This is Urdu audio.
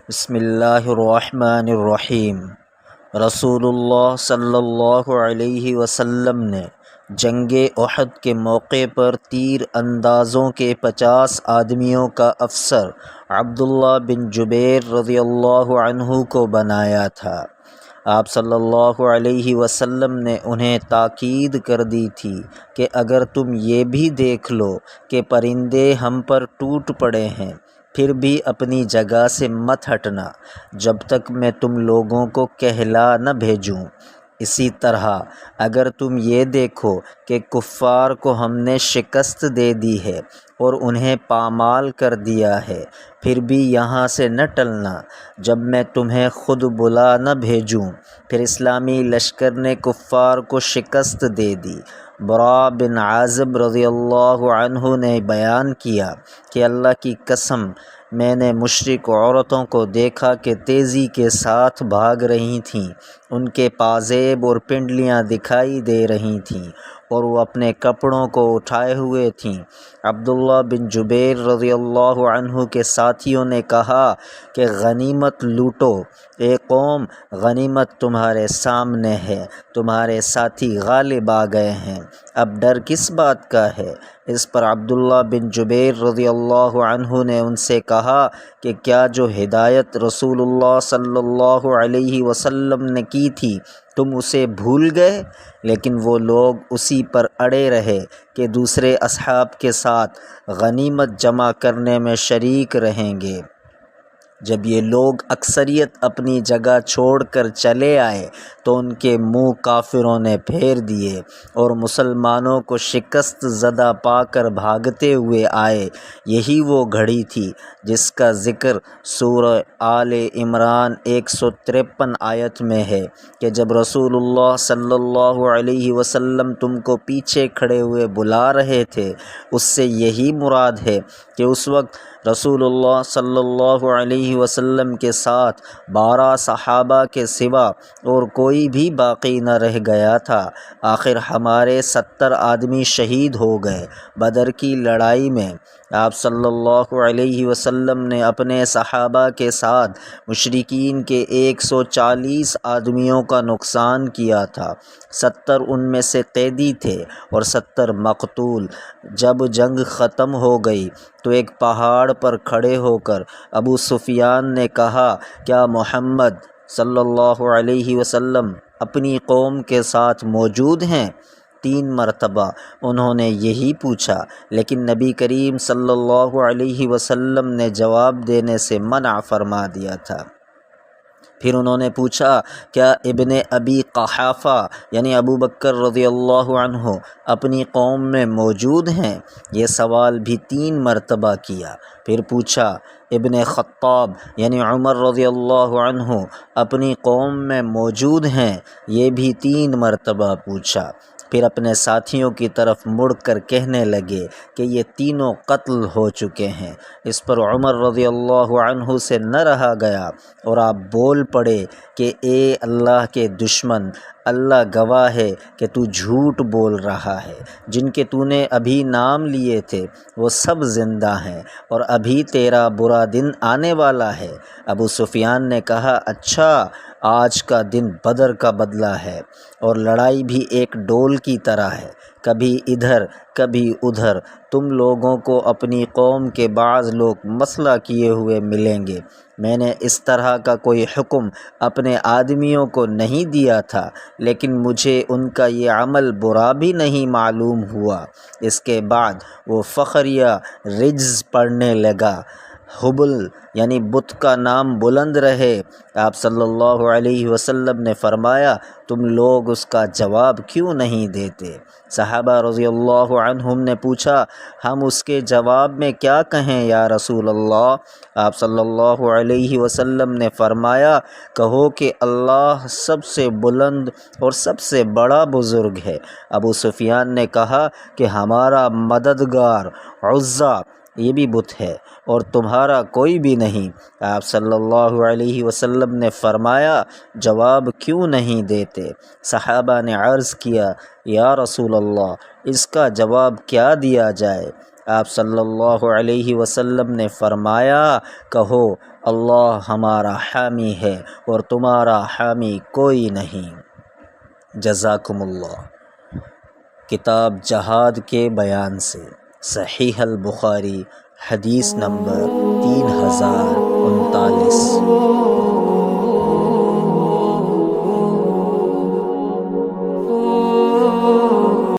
بسم اللہ الرحمن الرحیم۔ رسول اللہ صلی اللہ علیہ وسلم نے جنگ احد کے موقع پر تیر اندازوں کے 50 آدمیوں کا افسر عبداللہ بن جبیر رضی اللہ عنہ کو بنایا تھا۔ آپ صلی اللہ علیہ وسلم نے انہیں تاکید کر دی تھی کہ اگر تم یہ بھی دیکھ لو کہ پرندے ہم پر ٹوٹ پڑے ہیں، پھر بھی اپنی جگہ سے مت ہٹنا جب تک میں تم لوگوں کو کہلا نہ بھیجوں۔ اسی طرح اگر تم یہ دیکھو کہ کفار کو ہم نے شکست دے دی ہے اور انہیں پامال کر دیا ہے، پھر بھی یہاں سے نہ ٹلنا جب میں تمہیں خود بلا نہ بھیجوں۔ پھر اسلامی لشکر نے کفار کو شکست دے دی۔ براء بن عازب رضی اللہ عنہ نے بیان کیا کہ اللہ کی قسم، میں نے مشرک عورتوں کو دیکھا کہ تیزی کے ساتھ بھاگ رہی تھیں، ان کے پازیب اور پنڈلیاں دکھائی دے رہی تھیں اور وہ اپنے کپڑوں کو اٹھائے ہوئے تھیں۔ عبداللہ بن جبیر رضی اللہ عنہ کے ساتھیوں نے کہا کہ غنیمت لوٹو، اے قوم، غنیمت تمہارے سامنے ہے، تمہارے ساتھی غالب آ گئے ہیں، اب ڈر کس بات کا ہے؟ اس پر عبداللہ بن جبیر رضی اللہ عنہ نے ان سے کہا کہ کیا جو ہدایت رسول اللہ صلی اللہ علیہ وسلم نے کی تھی تم اسے بھول گئے؟ لیکن وہ لوگ اسی پر اڑے رہے کہ دوسرے اصحاب کے ساتھ غنیمت جمع کرنے میں شریک رہیں گے۔ جب یہ لوگ اکثریت اپنی جگہ چھوڑ کر چلے آئے تو ان کے منہ کافروں نے پھیر دیے اور مسلمانوں کو شکست زدہ پا کر بھاگتے ہوئے آئے۔ یہی وہ گھڑی تھی جس کا ذکر سورہ آل عمران 153 آیت میں ہے کہ جب رسول اللہ صلی اللہ علیہ وسلم تم کو پیچھے کھڑے ہوئے بلا رہے تھے، اس سے یہی مراد ہے کہ اس وقت رسول اللہ صلی اللہ علیہ وسلم کے ساتھ 12 صحابہ کے سوا اور کوئی بھی باقی نہ رہ گیا تھا۔ آخر ہمارے 70 آدمی شہید ہو گئے۔ بدر کی لڑائی میں آپ صلی اللہ علیہ وسلم نے اپنے صحابہ کے ساتھ مشرکین کے 140 آدمیوں کا نقصان کیا تھا۔ 70 ان میں سے قیدی تھے اور 70 مقتول۔ جب جنگ ختم ہو گئی تو ایک پہاڑ پر کھڑے ہو کر ابو سفیان نے کہا، کیا محمد صلی اللہ علیہ وسلم اپنی قوم کے ساتھ موجود ہیں؟ 3 مرتبہ انہوں نے یہی پوچھا، لیکن نبی کریم صلی اللہ علیہ وسلم نے جواب دینے سے منع فرما دیا تھا۔ پھر انہوں نے پوچھا، کیا ابن ابی قحافہ یعنی ابو بکر رضی اللہ عنہ اپنی قوم میں موجود ہیں؟ یہ سوال بھی 3 مرتبہ کیا۔ پھر پوچھا، ابن خطاب یعنی عمر رضی اللہ عنہ اپنی قوم میں موجود ہیں؟ یہ بھی 3 مرتبہ پوچھا۔ پھر اپنے ساتھیوں کی طرف مڑ کر کہنے لگے کہ یہ تینوں قتل ہو چکے ہیں۔ اس پر عمر رضی اللہ عنہ سے نہ رہا گیا اور آپ بول پڑے کہ اے اللہ کے دشمن، اللہ گواہ ہے کہ تو جھوٹ بول رہا ہے، جن کے تو نے ابھی نام لیے تھے وہ سب زندہ ہیں اور ابھی تیرا برا دن آنے والا ہے۔ ابو سفیان نے کہا، اچھا، آج کا دن بدر کا بدلہ ہے اور لڑائی بھی ایک ڈول کی طرح ہے، کبھی ادھر کبھی ادھر، تم لوگوں کو اپنی قوم کے بعض لوگ مسئلہ کیے ہوئے ملیں گے۔ میں نے اس طرح کا کوئی حکم اپنے آدمیوں کو نہیں دیا تھا، لیکن مجھے ان کا یہ عمل برا بھی نہیں معلوم ہوا۔ اس کے بعد وہ فخریہ رجز پڑھنے لگا۔ حبل یعنی بت کا نام بلند رہے۔ آپ صلی اللہ علیہ وسلم نے فرمایا، تم لوگ اس کا جواب کیوں نہیں دیتے؟ صحابہ رضی اللہ عنہم نے پوچھا، ہم اس کے جواب میں کیا کہیں یا رسول اللہ؟ آپ صلی اللہ علیہ وسلم نے فرمایا، کہو کہ اللہ سب سے بلند اور سب سے بڑا بزرگ ہے۔ ابو سفیان نے کہا کہ ہمارا مددگار عزا یہ بھی بت ہے اور تمہارا کوئی بھی نہیں۔ آپ صلی اللہ علیہ وسلم نے فرمایا، جواب کیوں نہیں دیتے؟ صحابہ نے عرض کیا، یا رسول اللہ، اس کا جواب کیا دیا جائے؟ آپ صلی اللہ علیہ وسلم نے فرمایا، کہو اللہ ہمارا حامی ہے اور تمہارا حامی کوئی نہیں۔ جزاکم اللہ۔ کتاب جہاد کے بیان سے، صحیح البخاری، حدیث نمبر 3039۔